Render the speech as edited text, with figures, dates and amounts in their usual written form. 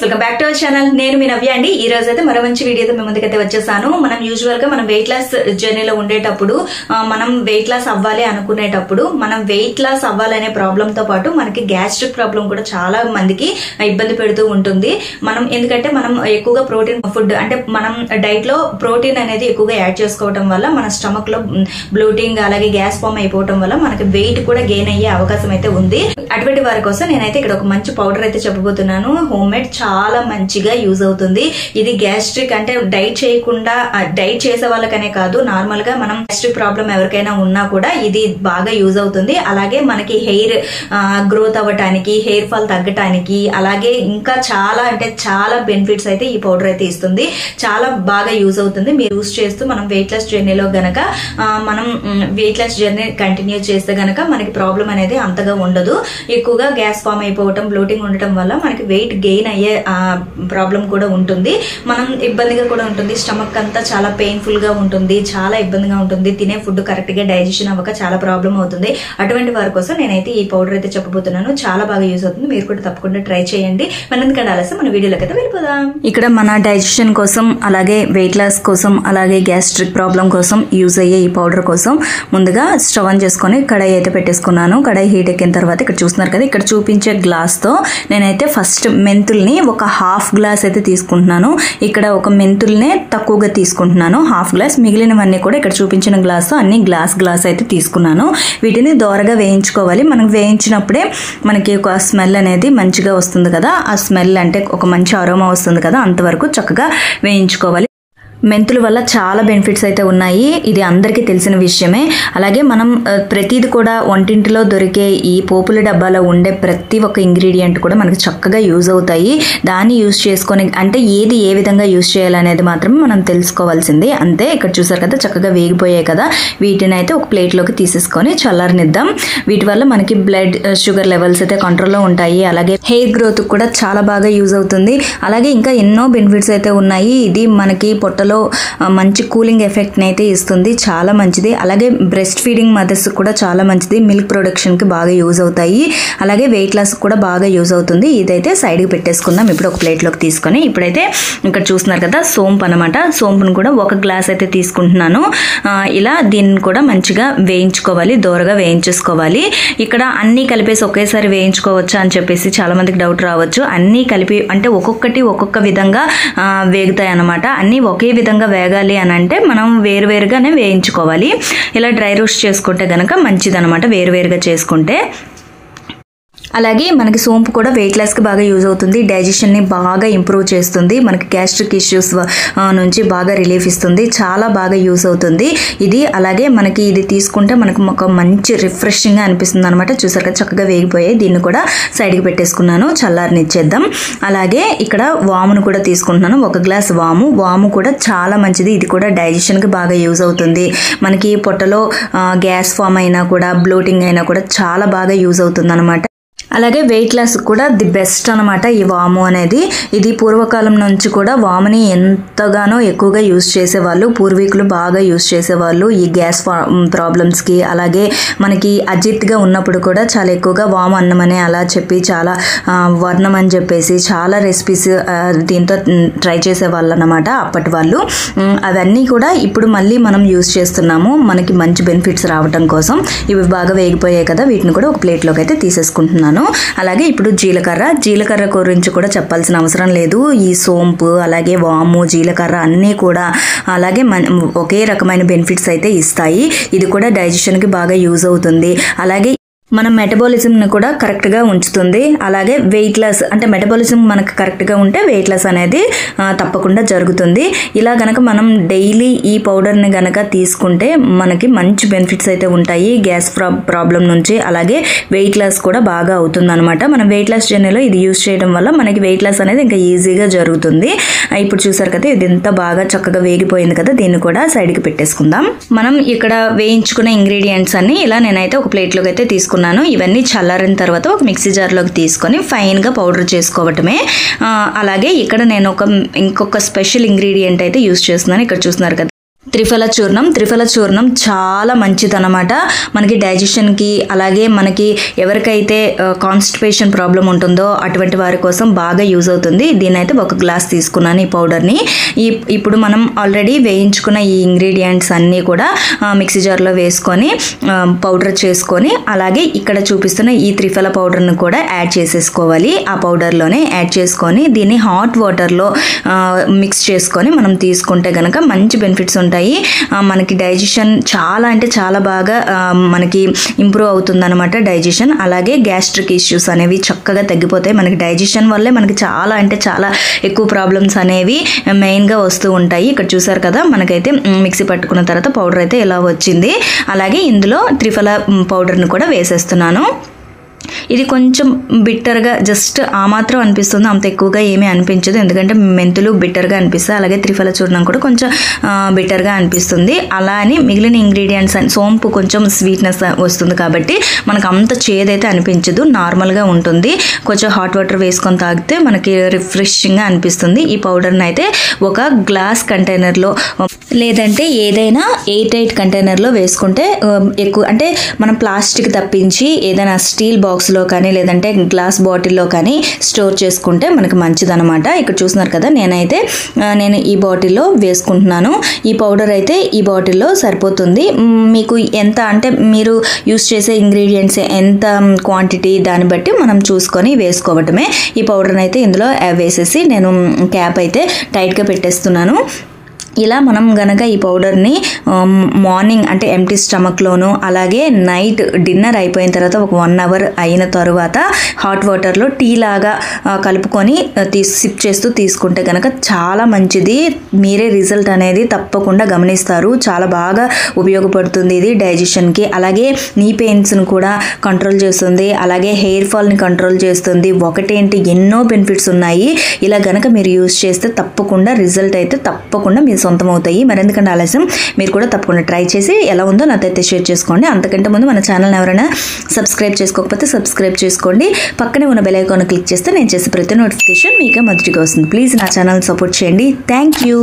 Welcome back to our channel. నేను మీ నవ్య అండి. ఈ రోజు అయితే మరో మంచి వీడియోతో మీ ముందుకైతే వచ్చేసాను. మనం యూజువల్ గా మనం వెయిట్ లాస్ జర్నీలో ఉండేటప్పుడు మనం వెయిట్ లాస్ అవ్వాలి అనుకునేటప్పుడు మనం వెయిట్ లాస్ అవ్వాలనే ప్రాబ్లం తో పాటు మనకి గ్యాస్ట్రిక్ ప్రాబ్లం కూడా చాలా మందికి ఇబ్బంది పెడుతూ ఉంటుంది. మనం ఎందుకంటే మనం ఎక్కువగా ప్రోటీన్ ఫుడ్ అంటే మనం డైట్ లో ప్రోటీన్ అనేది ఎక్కువగా యాడ్ చేసుకోవడం వల్ల మన స్టమక్ లో బ్లోటింగ్ అలాగే గ్యాస్ ఫామ్ అయిపోవడం వల్ల మనకి వెయిట్ కూడా గెయిన్ అయ్యే అవకాశం అయితే ఉంది. అటువంటి వారి కోసం నేనైతే ఇక్కడ ఒక మంచి పౌడర్ అయితే చెప్పబోతున్నాను. హోమ్ మేడ్, చాలా మంచిగా యూజ్ అవుతుంది. ఇది గ్యాస్ట్రిక్ అంటే డైట్ చేయకుండా డైట్ చేసే వాళ్ళకనే కాదు, నార్మల్ గా మనం గ్యాస్ట్రిక్ ప్రాబ్లం ఎవరికైనా ఉన్నా కూడా ఇది బాగా యూజ్ అవుతుంది. అలాగే మనకి హెయిర్ గ్రోత్ అవ్వటానికి, హెయిర్ ఫాల్ తగ్గటానికి, అలాగే ఇంకా చాలా అంటే చాలా బెనిఫిట్స్ అయితే ఈ పౌడర్ అయితే ఇస్తుంది. చాలా బాగా యూజ్ అవుతుంది. మీరు యూజ్ చేస్తూ మనం వెయిట్ లాస్ జర్నీలో గనక మనం వెయిట్ లాస్ జర్నీ కంటిన్యూ చేస్తే గనక మనకి ప్రాబ్లం అనేది అంతగా ఉండదు. ఎక్కువగా గ్యాస్ ఫామ్ అయిపోవటం, బ్లోటింగ్ ఉండటం వల్ల మనకి వెయిట్ గెయిన్ అయ్యే ప్రాబ్లం కూడా ఉంటుంది. మనం ఇబ్బందిగా కూడా ఉంటుంది. స్టమక్ అంతా చాలా పెయిన్ఫుల్ గా ఉంటుంది, చాలా ఇబ్బందిగా ఉంటుంది. తినే ఫుడ్ కరెక్ట్ గా డైజెషన్ అవ్వక చాలా ప్రాబ్లం అవుతుంది. అటువంటి వారి కోసం నేనైతే ఈ పౌడర్ అయితే చెప్పబోతున్నాను. చాలా బాగా యూజ్ అవుతుంది. మీరు కూడా తప్పకుండా ట్రై చేయండి. మనం ఎందుకంటే ఆలస్యం మన వీడియోలోకి అయితే వెళ్ళిపోదాం. ఇక్కడ మన డైజెషన్ కోసం, అలాగే వెయిట్ లాస్ కోసం, అలాగే గ్యాస్ట్రిక్ ప్రాబ్లం కోసం యూజ్ అయ్యే ఈ పౌడర్ కోసం ముందుగా స్టవ్ ఆన్ చేసుకొని కడాయి అయితే పెట్టేసుకున్నాను. కడాయి హీట్ ఎక్కిన తర్వాత ఇక్కడ చూస్తున్నారు కదా, ఇక్కడ చూపించే గ్లాస్ తో నేనైతే ఫస్ట్ మెంతుల్ని ఒక హాఫ్ గ్లాస్ అయితే తీసుకుంటున్నాను. ఇక్కడ ఒక మెంతుల్నే తక్కువగా తీసుకుంటున్నాను, హాఫ్ గ్లాస్. మిగిలినవన్నీ కూడా ఇక్కడ చూపించిన గ్లాస్ అన్ని గ్లాస్ అయితే తీసుకున్నాను. వీటిని దోరగా వేయించుకోవాలి. మనం వేయించినప్పుడే మనకి ఒక స్మెల్ అనేది మంచిగా వస్తుంది కదా, ఆ స్మెల్ అంటే ఒక మంచి అరోమా వస్తుంది కదా, అంతవరకు చక్కగా వేయించుకోవాలి. మెంతుల వల్ల చాలా బెనిఫిట్స్ అయితే ఉన్నాయి. ఇది అందరికీ తెలిసిన విషయమే. అలాగే మనం ప్రతిది కూడా వంటింటిలో దొరికే ఈ పోపుల డబ్బాలో ఉండే ప్రతి ఒక్క ఇంగ్రీడియంట్ కూడా మనకి చక్కగా యూజ్ అవుతాయి. దాన్ని యూజ్ చేసుకొని అంటే ఏది ఏ విధంగా యూజ్ చేయాలనేది మాత్రమే మనం తెలుసుకోవాల్సింది అంతే. ఇక్కడ చూసారు కదా, చక్కగా వేగిపోయాయి కదా. వీటిని అయితే ఒక ప్లేట్లోకి తీసేసుకొని చల్లారనిద్దాం. వీటి వల్ల మనకి బ్లడ్ షుగర్ లెవెల్స్ అయితే కంట్రోల్లో ఉంటాయి. అలాగే హెయిర్ గ్రోత్ కూడా చాలా బాగా యూజ్ అవుతుంది. అలాగే ఇంకా ఎన్నో బెనిఫిట్స్ అయితే ఉన్నాయి. ఇది మనకి పొట్టలో మంచి కూలింగ్ ఎఫెక్ట్ అయితే ఇస్తుంది, చాలా మంచిది. అలాగే బ్రెస్ట్ ఫీడింగ్ మదర్స్ కూడా చాలా మంచిది. మిల్క్ ప్రొడక్షన్ కి బాగా యూజ్ అవుతాయి. అలాగే వెయిట్ లాస్ కూడా బాగా యూజ్ అవుతుంది. ఇదైతే సైడ్ కి పెట్టేసుకుందాం. ఇప్పుడు ఒక ప్లేట్ లోకి తీసుకొని ఇప్పుడైతే ఇక్కడ చూస్తున్నారు కదా, సోంపు అనమాట. సోంపును కూడా ఒక గ్లాస్ అయితే తీసుకుంటున్నాను. ఇలా దీన్ని కూడా మంచిగా వేయించుకోవాలి, దోరగా వేయించేసుకోవాలి. ఇక్కడ అన్ని కలిపేసి ఒకేసారి వేయించుకోవచ్చా అని చెప్పేసి చాలా మందికి డౌట్ రావచ్చు. అన్ని కలిపి అంటే ఒక్కొక్కటి ఒక్కొక్క విధంగా వేగుతాయి అనమాట. అన్ని ఒకే విధంగా వేగాలి అని అంటే మనం వేరువేరుగానే వేయించుకోవాలి. ఇలా డ్రై రోస్ట్ చేసుకుంటే గనక మంచిదనమాట, వేరువేరుగా చేసుకుంటే. అలాగే మనకి సోంపు కూడా వెయిట్ లాస్కి బాగా యూజ్ అవుతుంది. డైజెషన్ని బాగా ఇంప్రూవ్ చేస్తుంది. మనకి గ్యాస్ట్రిక్ ఇష్యూస్ నుంచి బాగా రిలీఫ్ ఇస్తుంది. చాలా బాగా యూజ్ అవుతుంది ఇది. అలాగే మనకి ఇది తీసుకుంటే మనకు ఒక మంచి రిఫ్రెషింగ్గా అనిపిస్తుంది అనమాట. చూసారు కదా, చక్కగా వేగిపోయాయి. దీన్ని కూడా సైడ్కి పెట్టేసుకున్నాను, చల్లారనిచ్చేద్దాం. అలాగే ఇక్కడ వామును కూడా తీసుకుంటున్నాను, ఒక గ్లాస్ వాము కూడా చాలా మంచిది. ఇది కూడా డైజెషన్కి బాగా యూజ్ అవుతుంది. మనకి పొట్టలో గ్యాస్ ఫామ్ అయినా కూడా, బ్లోటింగ్ అయినా కూడా చాలా బాగా యూజ్ అవుతుంది అనమాట. అలాగే వెయిట్ లాస్ కూడా ది బెస్ట్ అనమాట ఈ వాము అనేది. ఇది పూర్వకాలం నుంచి కూడా వాముని ఎంతగానో ఎక్కువగా యూజ్ చేసేవాళ్ళు, పూర్వీకులు బాగా యూజ్ చేసేవాళ్ళు ఈ గ్యాస్ ప్రాబ్లమ్స్కి. అలాగే మనకి అజిత్గా ఉన్నప్పుడు కూడా చాలా ఎక్కువగా వాము అన్నం అని అలా చెప్పి చాలా వర్ణం అని చెప్పేసి చాలా రెసిపీస్ దీంతో ట్రై చేసేవాళ్ళు అనమాట అప్పటి వాళ్ళు. అవన్నీ కూడా ఇప్పుడు మళ్ళీ మనం యూజ్ చేస్తున్నాము మనకి మంచి బెనిఫిట్స్ రావడం కోసం. ఇవి బాగా వేగిపోయాయి కదా, వీటిని కూడా ఒక ప్లేట్లోకి అయితే తీసేసుకుంటున్నాను. అలాగే ఇప్పుడు జీలకర్ర గురించి కూడా చెప్పాల్సిన అవసరం లేదు. ఈ సోంపు, అలాగే వాము, జీలకర్ర అన్నీ కూడా అలాగే ఒకే రకమైన బెనిఫిట్స్ అయితే ఇస్తాయి. ఇది కూడా డైజెషన్కి బాగా యూజ్ అవుతుంది. అలాగే మన మెటబాలిజంని కూడా కరెక్ట్గా ఉంచుతుంది. అలాగే వెయిట్ లాస్ అంటే మెటబాలిజం మనకు కరెక్ట్గా ఉంటే వెయిట్ లాస్ అనేది తప్పకుండా జరుగుతుంది. ఇలా గనక మనం డైలీ ఈ పౌడర్ని గనక తీసుకుంటే మనకి మంచి బెనిఫిట్స్ అయితే ఉంటాయి గ్యాస్ ప్రాబ్లం నుంచి. అలాగే వెయిట్ లాస్ కూడా బాగా అవుతుంది అనమాట. మనం వెయిట్ లాస్ జర్నీలో ఇది యూజ్ చేయడం వల్ల మనకి వెయిట్ లాస్ అనేది ఇంకా ఈజీగా జరుగుతుంది. ఇప్పుడు చూసారు కదా, ఇది ఎంత బాగా చక్కగా వేగిపోయింది కదా, దీన్ని కూడా సైడ్కి పెట్టేసుకుందాం. మనం ఇక్కడ వేయించుకునే ఇంగ్రీడియంట్స్ అన్ని ఇలా నేనైతే ఒక ప్లేట్లోకి అయితే తీసుకున్నాను. ఇవన్నీ చల్లారిన తర్వాత ఒక మిక్సీ జార్లోకి తీసుకొని ఫైన్గా పౌడర్ చేసుకోవటమే. అలాగే ఇక్కడ నేను ఇంకొక స్పెషల్ ఇంగ్రీడియంట్ అయితే యూజ్ చేస్తున్నాను. ఇక్కడ చూస్తున్నారు కదా, త్రిఫల చూర్ణం చాలా మంచిదన్నమాట మనకి డైజెషన్కి, అలాగే మనకి ఎవరికైతే కాన్స్టిపేషన్ ప్రాబ్లం ఉంటుందో అటువంటి వారి కోసం బాగా యూజ్ అవుతుంది. దీన్ని అయితే 1 గ్లాస్ తీసుకున్నాను ఈ పౌడర్ని. ఇప్పుడు మనం ఆల్రెడీ వేయించుకున్న ఈ ఇంగ్రీడియంట్స్ అన్నీ కూడా మిక్సీ జార్లో వేసుకొని పౌడర్ చేసుకొని, అలాగే ఇక్కడ చూపిస్తున్న ఈ త్రిఫల పౌడర్ని కూడా యాడ్ చేసేసుకోవాలి. ఆ పౌడర్లోనే యాడ్ చేసుకొని దీన్ని హాట్ వాటర్లో మిక్స్ చేసుకొని మనం తీసుకుంటే కనుక మంచి బెనిఫిట్స్ ఉంటాయి. మనకి డైజెషన్ చాలా అంటే చాలా బాగా మనకి ఇంప్రూవ్ అవుతుంది అనమాట డైజెషన్. అలాగే గ్యాస్ట్రిక్ ఇష్యూస్ అనేవి చక్కగా తగ్గిపోతాయి. మనకి డైజెషన్ వల్లే మనకి చాలా అంటే చాలా ఎక్కువ ప్రాబ్లమ్స్ అనేవి మెయిన్గా వస్తూ ఉంటాయి. ఇక్కడ చూసారు కదా, మనకైతే మిక్సీ పట్టుకున్న తర్వాత పౌడర్ అయితే ఇలా వచ్చింది. అలాగే ఇందులో త్రిఫల పౌడర్ని కూడా వేసేస్తున్నాను. ఇది కొంచెం బిట్టర్గా జస్ట్ ఆ మాత్రం అనిపిస్తుంది, అంత ఎక్కువగా ఏమీ అనిపించదు. ఎందుకంటే మెంతులు బిట్టర్గా అనిపిస్తాయి, అలాగే త్రిఫల చూర్ణం కూడా కొంచెం బిట్టర్గా అనిపిస్తుంది. అలా అని మిగిలిన ఇంగ్రీడియంట్స్ సోంపు కొంచెం స్వీట్నెస్ వస్తుంది కాబట్టి మనకు అంత చేదైతే అనిపించదు, నార్మల్గా ఉంటుంది. కొంచెం హాట్ వాటర్ వేసుకొని తాగితే మనకి రిఫ్రెషింగ్గా అనిపిస్తుంది. ఈ పౌడర్ని అయితే 1 గ్లాస్ కంటైనర్లో లేదంటే ఏదైనా 8 కంటైనర్లో వేసుకుంటే ఎక్కువ, అంటే మనం ప్లాస్టిక్ తప్పించి ఏదైనా స్టీల్ బాక్స్లో కానీ లేదంటే గ్లాస్ బాటిల్లో కానీ స్టోర్ చేసుకుంటే మనకి మంచిదన్నమాట. ఇక్కడ చూస్తున్నారు కదా, నేను ఈ బాటిల్లో వేసుకుంటున్నాను. ఈ పౌడర్ అయితే ఈ బాటిల్లో సరిపోతుంది. మీకు ఎంత అంటే మీరు యూస్ చేసే ఇంగ్రీడియంట్స్ ఎంత క్వాంటిటీ దాన్ని బట్టి మనం చూసుకొని వేసుకోవటమే. ఈ పౌడర్ని అయితే ఇందులో వేసేసి నేను క్యాప్ అయితే టైట్గా పెట్టేస్తున్నాను. ఇలా మనం గనక ఈ పౌడర్ని మార్నింగ్ అంటే ఎంటీ స్టమక్లోను, అలాగే నైట్ డిన్నర్ అయిపోయిన తర్వాత ఒక 1 అవర్ అయిన తర్వాత హాట్ వాటర్లో టీ లాగా కలుపుకొని సిప్ చేస్తూ తీసుకుంటే కనుక చాలా మంచిది. మీరే రిజల్ట్ అనేది తప్పకుండా గమనిస్తారు. చాలా బాగా ఉపయోగపడుతుంది ఇది డైజెషన్కి. అలాగే నీ పెయిన్స్ని కూడా కంట్రోల్ చేస్తుంది, అలాగే హెయిర్ ఫాల్ని కంట్రోల్ చేస్తుంది. ఒకటేంటి ఎన్నో బెనిఫిట్స్ ఉన్నాయి. ఇలా గనక మీరు యూజ్ చేస్తే తప్పకుండా రిజల్ట్ అయితే తప్పకుండా మీరు సొంతం అవుతాయి. మరెందుకంటే ఆలస్యం, మీరు కూడా తప్పకుండా ట్రై చేసి ఎలా ఉందో నాతో అయితే షేర్ చేసుకోండి. అంతకంటే ముందు మన ఛానల్ని ఎవరైనా సబ్స్క్రైబ్ చేసుకోకపోతే సబ్స్క్రైబ్ చేసుకోండి. పక్కనే ఉన్న బెల్ ఐకాన్ క్లిక్ చేస్తే నేను చేసే ప్రతి నోటిఫికేషన్ మీకు మొదటిగా వస్తుంది. ప్లీజ్ నా ఛానల్ సపోర్ట్ చేయండి. Thank you.